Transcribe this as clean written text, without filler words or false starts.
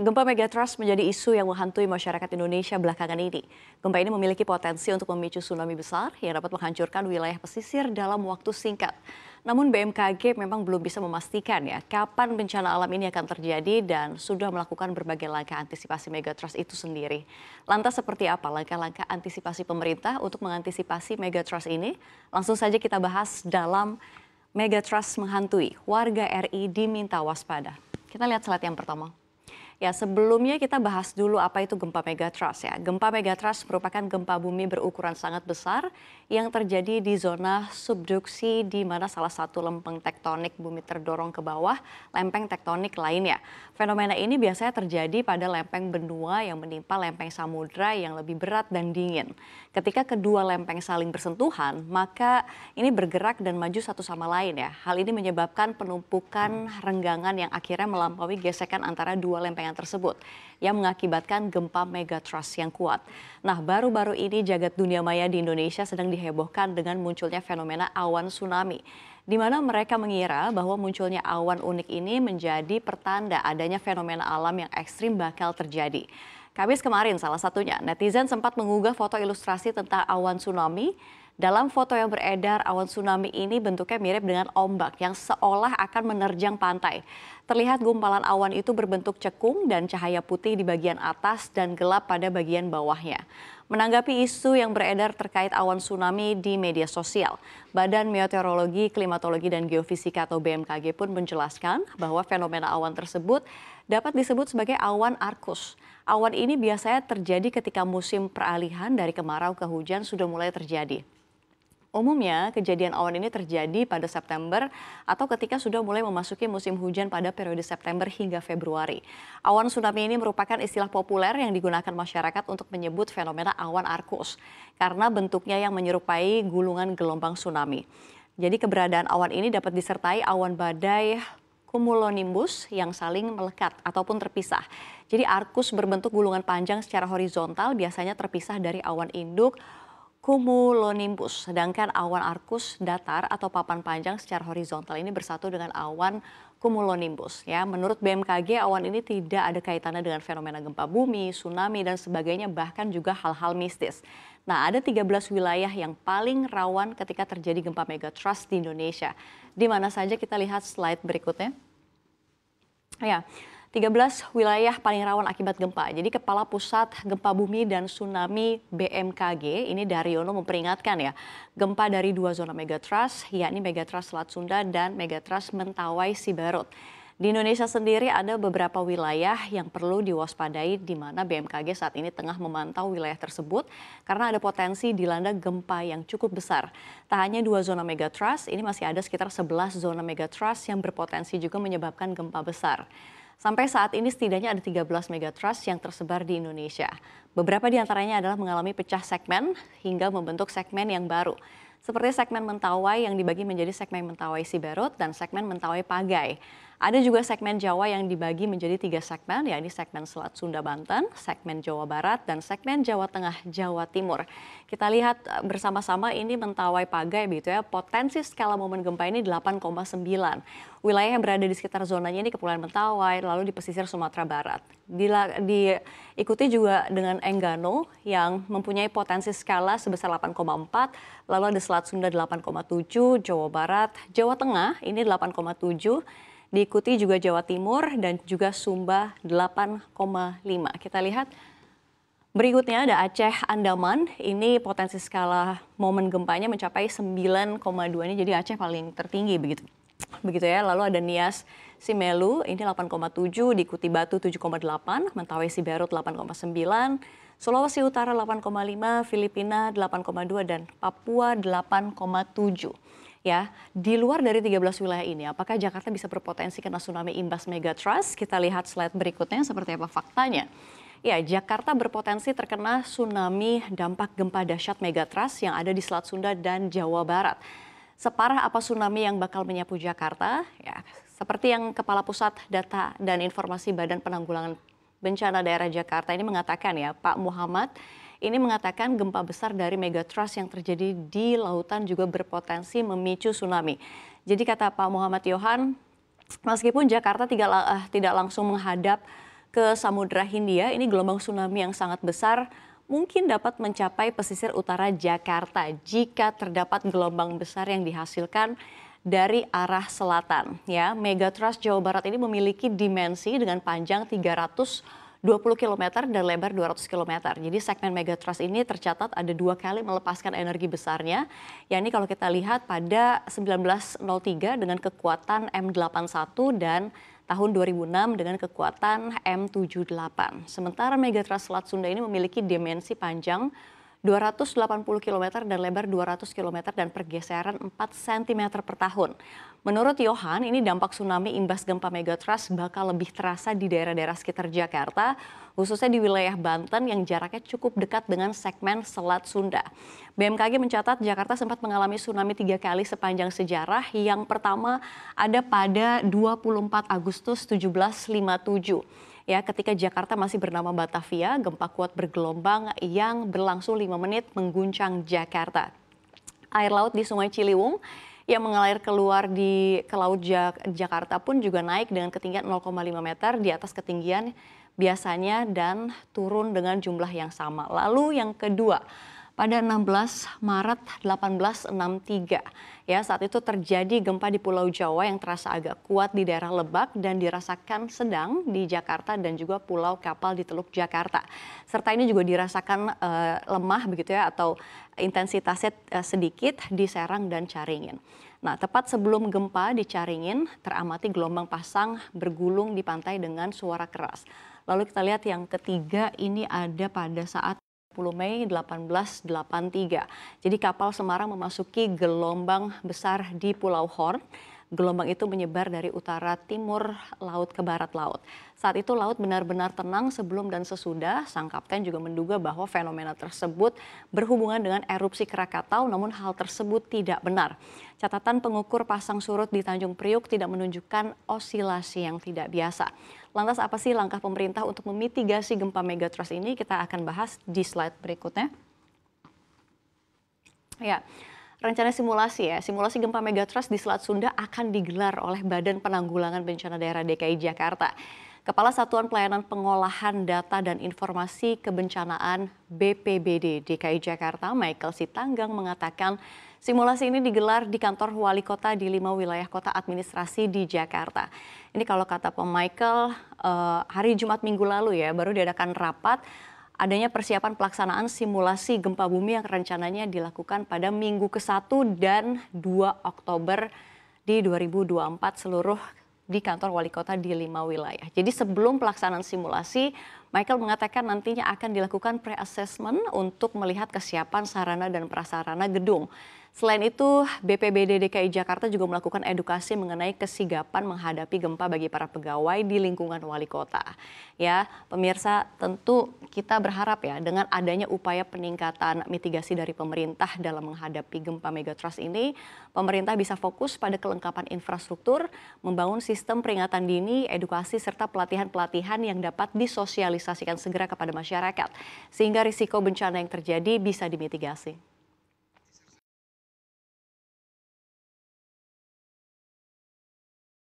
Gempa megatrust menjadi isu yang menghantui masyarakat Indonesia belakangan ini. Gempa ini memiliki potensi untuk memicu tsunami besar yang dapat menghancurkan wilayah pesisir dalam waktu singkat. Namun BMKG memang belum bisa memastikan ya kapan bencana alam ini akan terjadi dan sudah melakukan berbagai langkah antisipasi megatrust itu sendiri. Lantas seperti apa langkah-langkah antisipasi pemerintah untuk mengantisipasi megatrust ini? Langsung saja kita bahas dalam Megatrust menghantui, warga RI diminta waspada. Kita lihat slide yang pertama. Ya, sebelumnya kita bahas dulu apa itu gempa megatrust ya. Gempa megatrust merupakan gempa bumi berukuran sangat besar yang terjadi di zona subduksi di mana salah satu lempeng tektonik bumi terdorong ke bawah lempeng tektonik lainnya. Fenomena ini biasanya terjadi pada lempeng benua yang menimpa lempeng samudra yang lebih berat dan dingin. Ketika kedua lempeng saling bersentuhan, maka ini bergerak dan maju satu sama lain ya. Hal ini menyebabkan penumpukan renggangan yang akhirnya melampaui gesekan antara dua lempengan tersebut yang mengakibatkan gempa megatrust yang kuat. Nah, baru-baru ini jagat dunia maya di Indonesia sedang dihebohkan dengan munculnya fenomena awan tsunami, di mana mereka mengira bahwa munculnya awan unik ini menjadi pertanda adanya fenomena alam yang ekstrim bakal terjadi. Kamis kemarin salah satunya, netizen sempat mengunggah foto ilustrasi tentang awan tsunami. Dalam foto yang beredar, awan tsunami ini bentuknya mirip dengan ombak yang seolah akan menerjang pantai. Terlihat gumpalan awan itu berbentuk cekung dan cahaya putih di bagian atas dan gelap pada bagian bawahnya. Menanggapi isu yang beredar terkait awan tsunami di media sosial, Badan Meteorologi, Klimatologi, dan Geofisika atau BMKG pun menjelaskan bahwa fenomena awan tersebut dapat disebut sebagai awan arkus. Awan ini biasanya terjadi ketika musim peralihan dari kemarau ke hujan sudah mulai terjadi. Umumnya, kejadian awan ini terjadi pada September atau ketika sudah mulai memasuki musim hujan pada periode September hingga Februari. Awan tsunami ini merupakan istilah populer yang digunakan masyarakat untuk menyebut fenomena awan arkus karena bentuknya yang menyerupai gulungan gelombang tsunami. Jadi keberadaan awan ini dapat disertai awan badai cumulonimbus yang saling melekat ataupun terpisah. Jadi arkus berbentuk gulungan panjang secara horizontal biasanya terpisah dari awan induk cumulonimbus, sedangkan awan arkus datar atau papan panjang secara horizontal ini bersatu dengan awan cumulonimbus. Ya, menurut BMKG awan ini tidak ada kaitannya dengan fenomena gempa bumi, tsunami dan sebagainya, bahkan juga hal-hal mistis. Nah, ada 13 wilayah yang paling rawan ketika terjadi gempa megatrust di Indonesia. Di mana saja kita lihat slide berikutnya. Ya. 13 wilayah paling rawan akibat gempa. Jadi Kepala Pusat Gempa Bumi dan Tsunami BMKG ini Daryono memperingatkan ya, gempa dari dua zona megatrust, yakni megatrust Selat Sunda dan megatrust Mentawai Siberut. Di Indonesia sendiri ada beberapa wilayah yang perlu diwaspadai di mana BMKG saat ini tengah memantau wilayah tersebut karena ada potensi dilanda gempa yang cukup besar. Tak hanya dua zona megatrust, ini masih ada sekitar 11 zona megatrust yang berpotensi juga menyebabkan gempa besar. Sampai saat ini setidaknya ada 13 megatrust yang tersebar di Indonesia. Beberapa di antaranya adalah mengalami pecah segmen hingga membentuk segmen yang baru. Seperti segmen Mentawai yang dibagi menjadi segmen Mentawai Siberut dan segmen Mentawai Pagai. Ada juga segmen Jawa yang dibagi menjadi 3 segmen, yakni segmen Selat Sunda Banten, segmen Jawa Barat, dan segmen Jawa Tengah Jawa Timur. Kita lihat bersama-sama ini Mentawai Pagai begitu ya, potensi skala momen gempa ini 8,9. Wilayah yang berada di sekitar zonanya ini Kepulauan Mentawai, lalu di pesisir Sumatera Barat. Diikuti juga dengan Enggano yang mempunyai potensi skala sebesar 8,4, lalu ada Selat Sunda 8,7, Jawa Barat, Jawa Tengah ini 8,7, diikuti juga Jawa Timur dan juga Sumba 8,5. Kita lihat berikutnya ada Aceh Andaman, ini potensi skala momen gempanya mencapai 9,2, ini jadi Aceh paling tertinggi begitu ya. Lalu ada Nias Simelu ini 8,7, diikuti Batu 7,8, Mentawai Siberut 8,9, Sulawesi Utara 8,5, Filipina 8,2 dan Papua 8,7. Ya, di luar dari 13 wilayah ini, apakah Jakarta bisa berpotensi kena tsunami imbas megatrust? Kita lihat slide berikutnya seperti apa faktanya. Ya, Jakarta berpotensi terkena tsunami dampak gempa dahsyat megatrust yang ada di Selat Sunda dan Jawa Barat. Separah apa tsunami yang bakal menyapu Jakarta? Ya, seperti yang Kepala Pusat Data dan Informasi Badan Penanggulangan Bencana Daerah Jakarta ini mengatakan ya, Pak Muhammad, ini mengatakan gempa besar dari megatrust yang terjadi di lautan juga berpotensi memicu tsunami. Jadi kata Pak Muhammad Yohan, meskipun Jakarta tidak langsung menghadap ke Samudra Hindia, ini gelombang tsunami yang sangat besar mungkin dapat mencapai pesisir utara Jakarta jika terdapat gelombang besar yang dihasilkan dari arah selatan. Ya, Megatrust Jawa Barat ini memiliki dimensi dengan panjang 320 km dan lebar 200 km. Jadi segmen Megatrust ini tercatat ada 2 kali melepaskan energi besarnya. Yakni kalau kita lihat pada 1903 dengan kekuatan M81 dan tahun 2006 dengan kekuatan M78. Sementara Megatrust Selat Sunda ini memiliki dimensi panjang 280 km dan lebar 200 km dan pergeseran 4 cm per tahun. Menurut Yohan, ini dampak tsunami imbas gempa Megatrust bakal lebih terasa di daerah-daerah sekitar Jakarta, khususnya di wilayah Banten yang jaraknya cukup dekat dengan segmen Selat Sunda. BMKG mencatat Jakarta sempat mengalami tsunami 3 kali sepanjang sejarah. Yang pertama ada pada 24 Agustus 1757. Ya, ketika Jakarta masih bernama Batavia, gempa kuat bergelombang yang berlangsung 5 menit mengguncang Jakarta. Air laut di Sungai Ciliwung yang mengalir keluar ke laut Jakarta pun juga naik dengan ketinggian 0,5 meter di atas ketinggian biasanya dan turun dengan jumlah yang sama. Lalu yang kedua, pada 16 Maret 1863. Ya, saat itu terjadi gempa di Pulau Jawa yang terasa agak kuat di daerah Lebak dan dirasakan sedang di Jakarta dan juga Pulau Kapal di Teluk Jakarta. Serta ini juga dirasakan lemah begitu ya atau intensitasnya sedikit di Serang dan Caringin. Nah, tepat sebelum gempa di Caringin teramati gelombang pasang bergulung di pantai dengan suara keras. Lalu kita lihat yang ketiga ini ada pada saat 10 Mei 1883. Jadi kapal Semarang memasuki gelombang besar di Pulau Horn. Gelombang itu menyebar dari utara timur laut ke barat laut. Saat itu laut benar-benar tenang sebelum dan sesudah. Sang kapten juga menduga bahwa fenomena tersebut berhubungan dengan erupsi Krakatau, namun hal tersebut tidak benar. Catatan pengukur pasang surut di Tanjung Priuk tidak menunjukkan osilasi yang tidak biasa. Lantas apa sih langkah pemerintah untuk memitigasi gempa Megatrust ini? Kita akan bahas di slide berikutnya. Ya. Rencana simulasi gempa Megatrust di Selat Sunda akan digelar oleh Badan Penanggulangan Bencana Daerah DKI Jakarta. Kepala Satuan Pelayanan Pengolahan Data dan Informasi Kebencanaan BPBD DKI Jakarta, Michael Sitanggang mengatakan simulasi ini digelar di kantor wali kota di 5 wilayah kota administrasi di Jakarta. Ini kalau kata Pak Michael, hari Jumat minggu lalu ya baru diadakan rapat adanya persiapan pelaksanaan simulasi gempa bumi yang rencananya dilakukan pada Minggu ke-1 dan 2 Oktober di 2024 seluruh di kantor wali kota di 5 wilayah. Jadi sebelum pelaksanaan simulasi, Michael mengatakan nantinya akan dilakukan pre-assessment untuk melihat kesiapan sarana dan prasarana gedung. Selain itu, BPBD DKI Jakarta juga melakukan edukasi mengenai kesigapan menghadapi gempa bagi para pegawai di lingkungan wali kota. Ya, pemirsa, tentu kita berharap ya dengan adanya upaya peningkatan mitigasi dari pemerintah dalam menghadapi gempa Megatrust ini, pemerintah bisa fokus pada kelengkapan infrastruktur, membangun sistem peringatan dini, edukasi serta pelatihan-pelatihan yang dapat disosialisasikan segera kepada masyarakat sehingga risiko bencana yang terjadi bisa dimitigasi.